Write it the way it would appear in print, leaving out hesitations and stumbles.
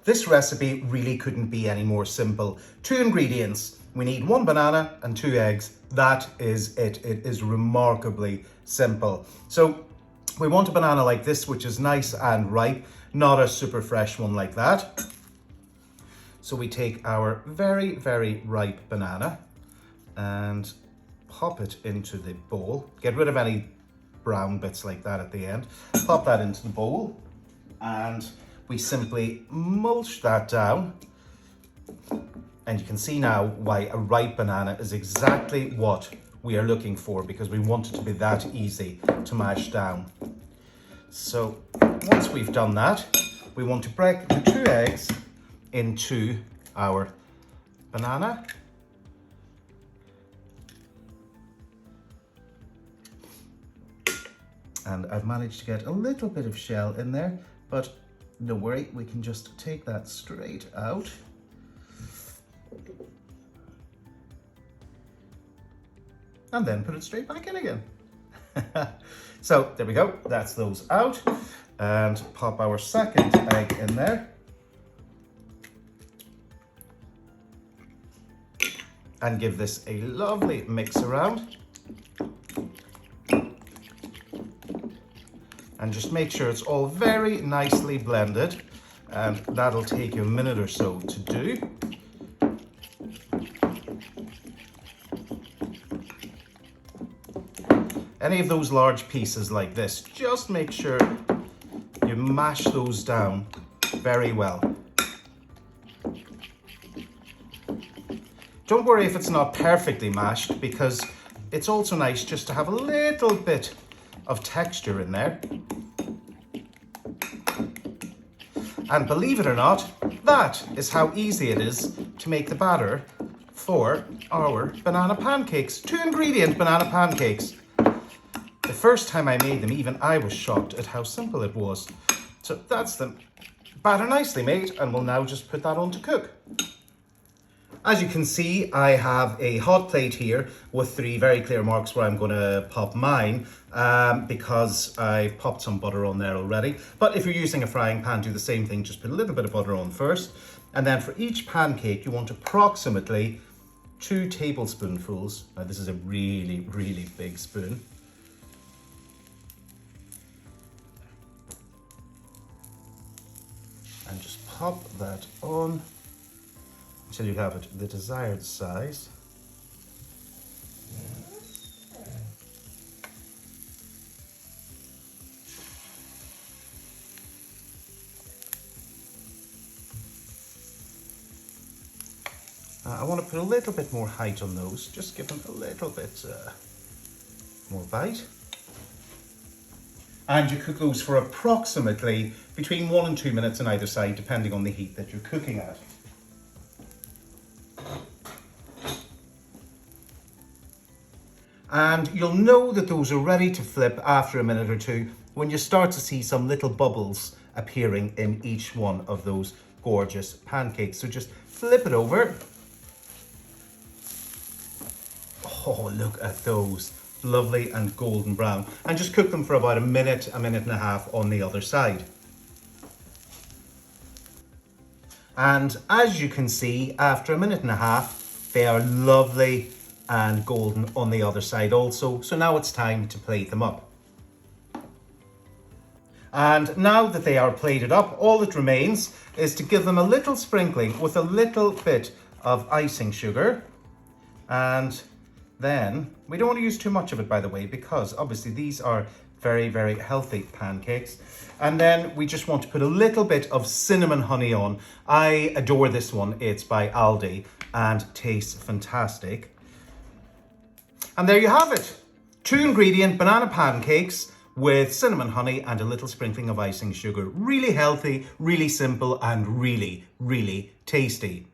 this recipe really couldn't be any more simple. 2 ingredients. We need 1 banana and 2 eggs. That is it. It is remarkably simple. So we want a banana like this, which is nice and ripe, not a super fresh one like that. So we take our very, very ripe banana and pop it into the bowl. Get rid of any brown bits like that at the end. Pop that into the bowl and we simply mulch that down. And you can see now why a ripe banana is exactly what we are looking for, because we want it to be that easy to mash down. So once we've done that, we want to break the 2 eggs into our banana. And I've managed to get a little bit of shell in there, but don't worry, we can just take that straight out. And then put it straight back in again. So there we go, that's those out. And pop our second egg in there. And give this a lovely mix around. And just make sure it's all very nicely blended. And that'll take you a minute or so to do. Any of those large pieces like this, just make sure you mash those down very well. Don't worry if it's not perfectly mashed, because it's also nice just to have a little bit of texture in there. And believe it or not, that is how easy it is to make the batter for our banana pancakes. 2 ingredient banana pancakes. The first time I made them, even I was shocked at how simple it was. So that's the batter nicely made, and we'll now just put that on to cook. As you can see, I have a hot plate here with 3 very clear marks where I'm going to pop mine, because I've popped some butter on there already. But if you're using a frying pan, do the same thing, just put a little bit of butter on first. And then for each pancake, you want approximately 2 tablespoonfuls. Now this is a really, really big spoon. And just pop that on until you have it the desired size. I want to put a little bit more height on those, just give them a little bit more bite. And you cook those for approximately between 1 and 2 minutes on either side, depending on the heat that you're cooking at. And you'll know that those are ready to flip after a minute or 2 when you start to see some little bubbles appearing in each one of those gorgeous pancakes. So just flip it over. Oh, look at those. Lovely and golden brown. And just cook them for about a minute and a half on the other side. And as you can see, after a minute and a half, they are lovely and golden on the other side also. So now it's time to plate them up. And now that they are plated up, all that remains is to give them a little sprinkling with a little bit of icing sugar. And then, we don't want to use too much of it, by the way, because obviously these are very, very healthy pancakes. And then we just want to put a little bit of cinnamon honey on. I adore this one. It's by Aldi and tastes fantastic. And there you have it. 2 ingredient banana pancakes with cinnamon honey and a little sprinkling of icing sugar. Really healthy, really simple, and really, really tasty.